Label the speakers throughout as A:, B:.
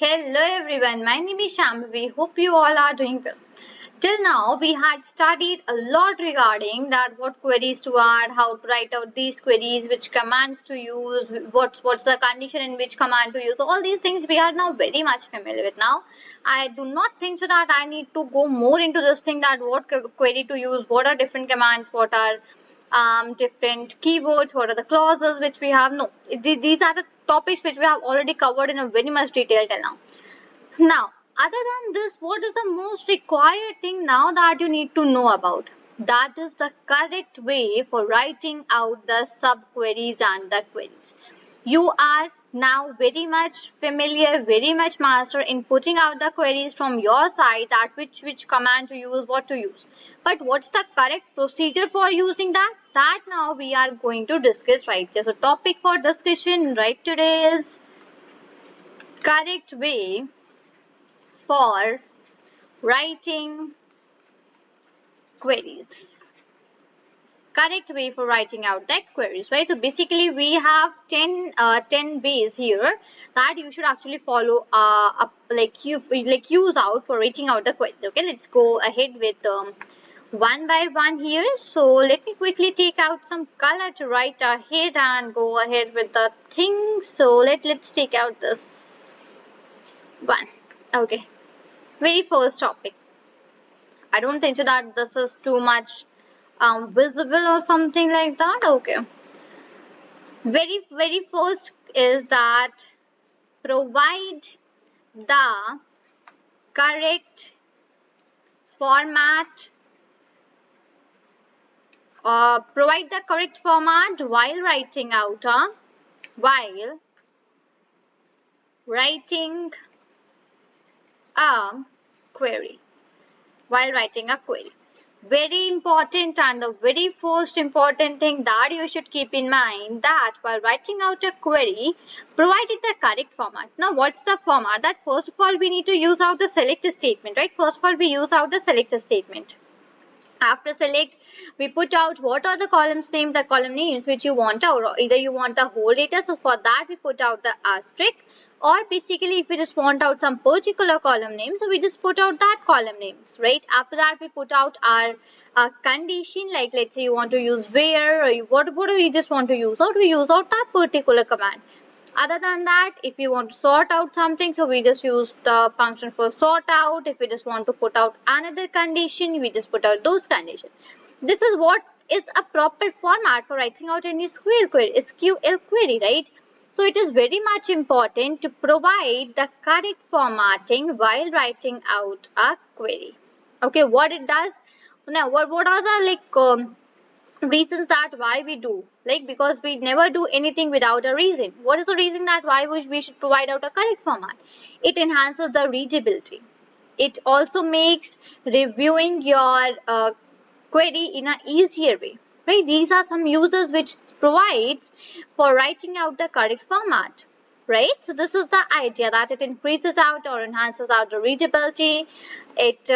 A: Hello everyone, my name is Shambhavi. Hope you all are doing well. Till now, we had studied a lot regarding that what queries to add, how to write out these queries, which commands to use, what's the condition in which command to use. All these things we are now very much familiar with now. I do not think so that I need to go more into this thing that what query to use, what are different commands, what are different keywords, what are the clauses which we have. No, these are the topics which we have already covered in a very much detail till now. Now, other than this, what is the most required thing now that you need to know about? That is the correct way for writing out the subqueries and the queries. You are now very much familiar, very much master in putting out the queries from your side, that which command to use, what to use. But what's the correct procedure for using that? That now we are going to discuss right here. So topic for discussion right today is correct way for writing queries. Correct way for writing out that queries, right? So basically we have 10 ways here that you should actually follow up, use out for writing out the queries. Okay, let's go ahead with one by one here. So let me quickly take out some color to write ahead and go ahead with the thing. So let's take out this one. Okay, very first topic. I don't think so that this is too much visible or something like that. Okay. Very first is that provide the correct format provide the correct format while writing out while writing a query. While writing a query. Very important, and the very first important thing that you should keep in mind that while writing out a query, provide it the correct format. Now, what's the format? That first of all, we need to use out the select statement, right? First of all, we use out the select statement. After select, we put out what are the column names which you want out, or either you want the whole data. So for that we put out the asterisk, or basically if we just want out some particular column name, so we just put out that column names, right? After that we put out our condition, like let's say you want to use where, or what do we just want to use out, we use out that particular command. Other than that, if you want to sort out something, so we just use the function for sort out. If we just want to put out another condition, we just put out those conditions. This is what is a proper format for writing out any SQL query, right? So it is very much important to provide the correct formatting while writing out a query. Okay, what it does now, what are the reasons that why we do, like, because we never do anything without a reason. What is the reason that why we should provide out a correct format? It enhances the readability. It also makes reviewing your query in an easier way, right? These are some uses which provides for writing out the correct format, right? So this is the idea that it increases out or enhances out the readability. It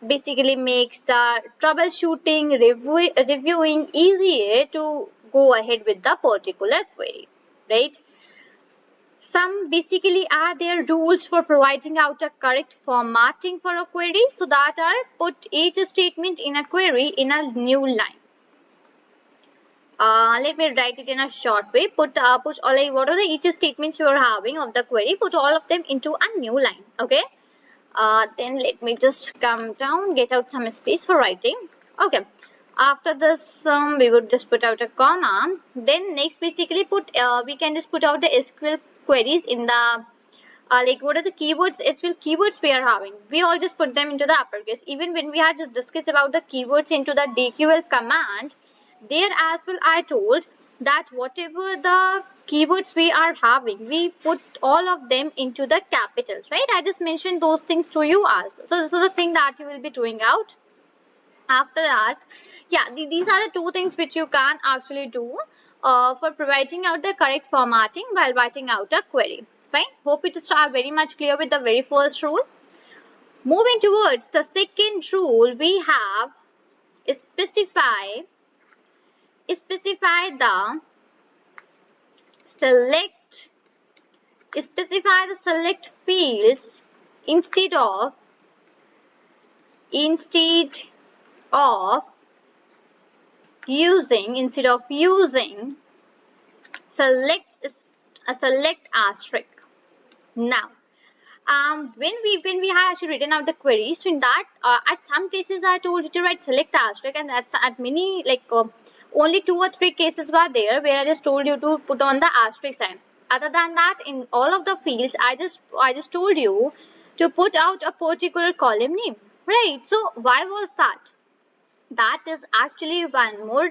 A: basically makes the troubleshooting, reviewing easier to go ahead with the particular query, right? Some basically are their rules for providing out a correct formatting for a query, so that are put each statement in a query in a new line. Let me write it in a short way. Put all what are the each statements you are having of the query. Put all of them into a new line. Okay. Then let me just come down, get out some space for writing. Okay. After this, we would just put out a comma. Then next, basically we can just put out the SQL queries in the what are the keywords, SQL keywords we are having. We all just put them into the uppercase. Even when we had just discussed about the keywords into the DQL command, there as well I told that whatever the keywords we are having, we put all of them into the capitals, right? I just mentioned those things to you as well. So this is the thing that you will be doing out. After that, yeah, these are the two things which you can actually do for providing out the correct formatting while writing out a query. Fine. Hope it is very much clear with the very first rule. Moving towards the second rule, we have specify the select specify the select fields instead of using select a select asterisk. Now, when we had actually written out the queries, so in that at some cases I told you to write select asterisk, and at many only 2 or 3 cases were there where I just told you to put on the asterisk sign. Other than that, in all of the fields, I just told you to put out a particular column name, right? So why was that? That is actually one more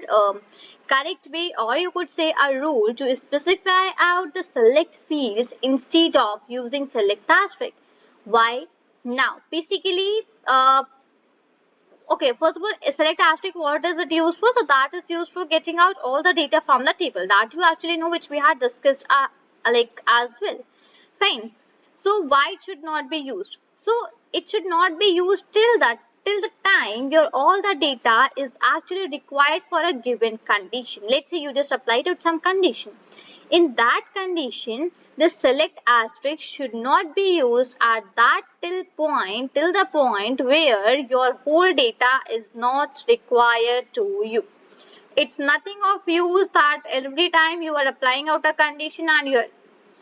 A: correct way, or you could say a rule, to specify out the select fields instead of using select asterisk. Why? Now, basically, okay, first of all, a select asterisk, what is it used for? So that is used for getting out all the data from the table. That you actually know, which we had discussed as well. Fine. So why it should not be used? So it should not be used till the time your all the data is actually required for a given condition. Let's say you just applied out some condition. In that condition, the select asterisk should not be used at that till the point where your whole data is not required to you. It's nothing of use that every time you are applying out a condition and you're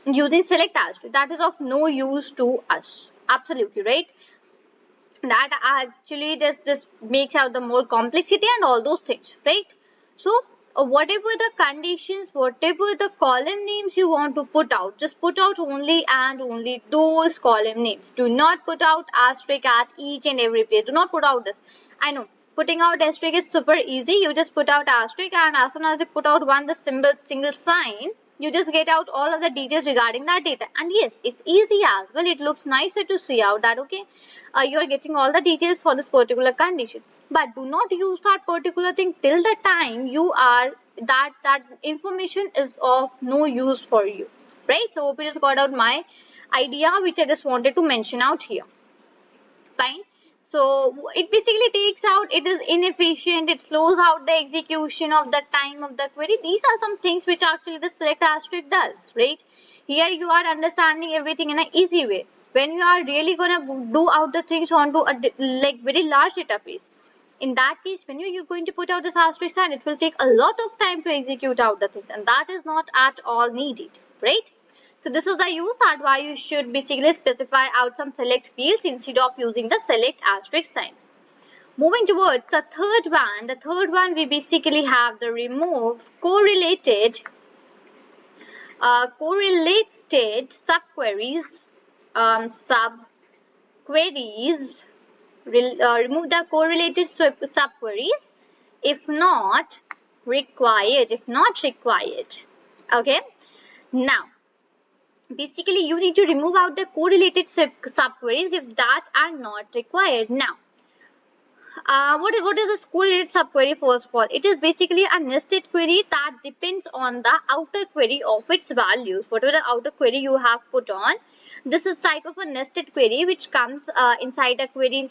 A: using select asterisk. That is of no use to us. Absolutely, right? That actually just makes out the more complexity and all those things, right? So whatever the conditions, whatever the column names you want to put out, just put out only and only those column names. Do not put out asterisk at each and every place. Do not put out this. I know putting out asterisk is super easy. You just put out asterisk, and as soon as you put out one the single sign, you just get out all of the details regarding that data. And yes, it's easy as well. It looks nicer to see out that, okay, you are getting all the details for this particular condition. But do not use that particular thing till the time you are that information is of no use for you, right? So hope you just got out my idea, which I just wanted to mention out here. Fine. So it basically takes out, it is inefficient, it slows out the execution of the time of the query. These are some things which actually the select asterisk does, right? Here you are understanding everything in an easy way. When you are really gonna do out the things onto a very large database, in that case, when you're going to put out this asterisk sign, it will take a lot of time to execute out the things, and that is not at all needed, right? So this is the use that why you should basically specify out some select fields instead of using the select asterisk sign. Moving towards the third one we basically have the remove correlated subqueries, remove the correlated subqueries if not required. Okay. Now, basically, you need to remove out the correlated subqueries if that are not required. Now, what is this correlated subquery? First of all, it is basically a nested query that depends on the outer query of its values. Whatever the outer query you have put on, this is type of a nested query which comes inside a query.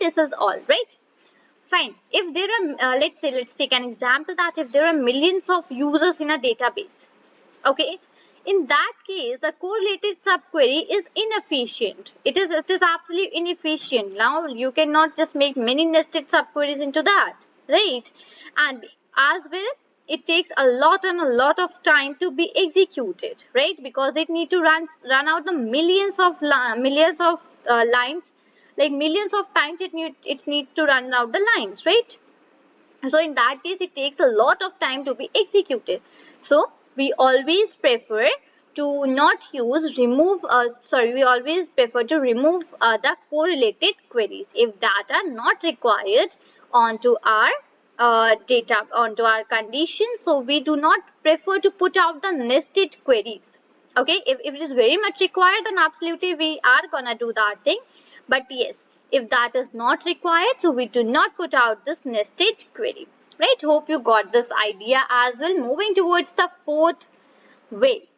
A: This is all, right? Fine. If there are, let's take an example that if there are millions of users in a database, okay, in that case the correlated subquery is inefficient. It is absolutely inefficient. Now you cannot just make many nested subqueries into that, right? And as well, it takes a lot of time to be executed, right? Because it need to run out the millions of lines, like millions of times it need to run out the lines, right? So in that case, it takes a lot of time to be executed. So we always prefer to not use we always prefer to remove the correlated queries if that are not required onto our data, onto our condition. So we do not prefer to put out the nested queries. Okay, if it is very much required, then absolutely we are gonna do that thing. But yes, if that is not required, so we do not put out this nested query, right? Hope you got this idea as well. Moving towards the fourth way.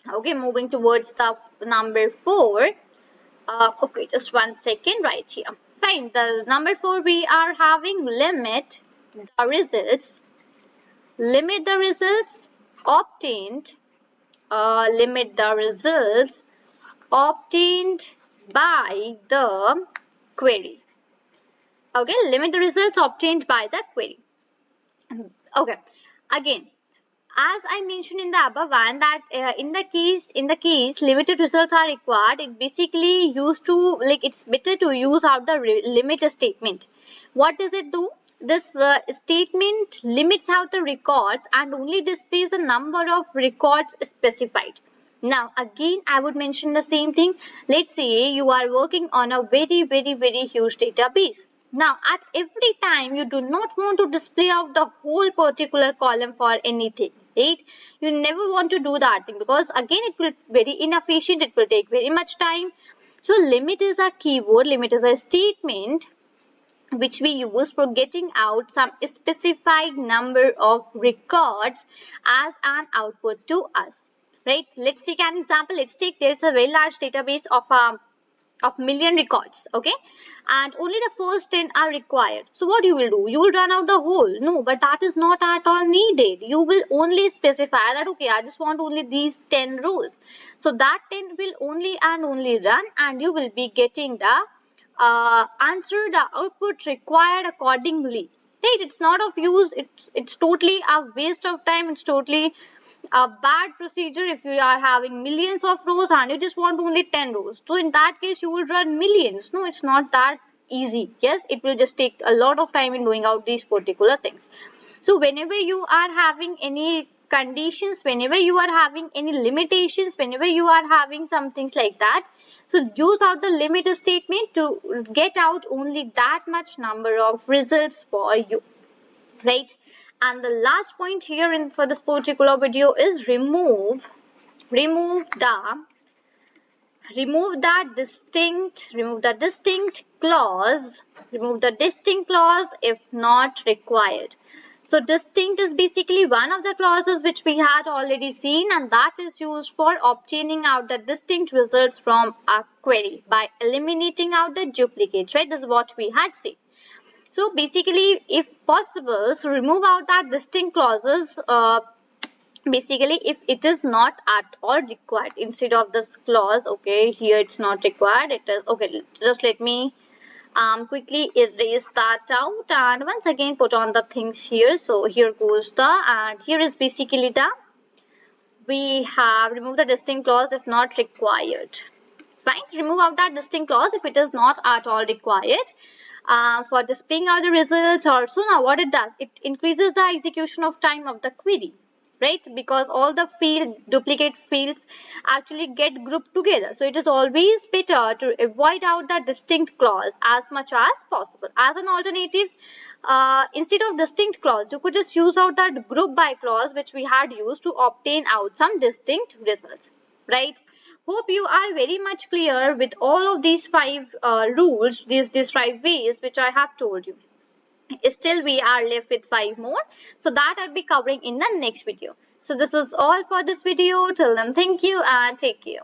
A: Okay, moving towards the number 4. Okay, just 1 second right here. Fine, the number 4 we are having limit the results obtained limit the results obtained by the query. Okay, limit the results obtained by the query. Okay, again, as I mentioned in the above one, that in the case limited results are required, it basically used to, like, it's better to use out the limit statement. What does it do? This statement limits out the records and only displays the number of records specified. Now again, I would mention the same thing. Let's say you are working on a very huge database. Now, at every time, you do not want to display out the whole particular column for anything, right? You never want to do that thing, because again, it will be very inefficient. It will take very much time. So, limit is a keyword. Limit is a statement which we use for getting out some specified number of records as an output to us, right? Let's take an example. Let's take, there's a very large database of million records, okay, and only the first 10 are required. So what you will do? You will run out the whole. No, but that is not at all needed. You will only specify that, okay, I just want only these 10 rows. So that 10 will only and only run, and you will be getting the answer, the output required accordingly, right? It's not of use. It's totally a waste of time. It's totally a bad procedure if you are having millions of rows and you just want only 10 rows. So in that case, you will run millions. No, it's not that easy. Yes, it will just take a lot of time in doing out these particular things. So whenever you are having any conditions, whenever you are having any limitations, whenever you are having some things like that, so use out the limit statement to get out only that much number of results for you, right? And the last point here in for this particular video is remove the distinct clause, if not required. So distinct is basically one of the clauses which we had already seen, and that is used for obtaining out the distinct results from a query by eliminating out the duplicates, right? This is what we had seen. So basically, if possible, so remove out that distinct clauses, basically if it is not at all required. Instead of this clause, okay, here it's not required, it is, okay, just let me quickly erase that out and once again put on the things here. So here goes the, and here is basically the, we have removed the distinct clause if not required. Fine, remove out that distinct clause if it is not at all required for displaying out the results. Also, now what it does, it increases the execution of time of the query, right? Because all the duplicate fields actually get grouped together. So it is always better to avoid out the distinct clause as much as possible. As an alternative, instead of distinct clause, you could just use out that group by clause which we had used to obtain out some distinct results, right? Hope you are very much clear with all of these 5 rules, these 5 ways which I have told you. Still we are left with 5 more, so that I'll be covering in the next video. So this is all for this video. Till then, thank you and take care.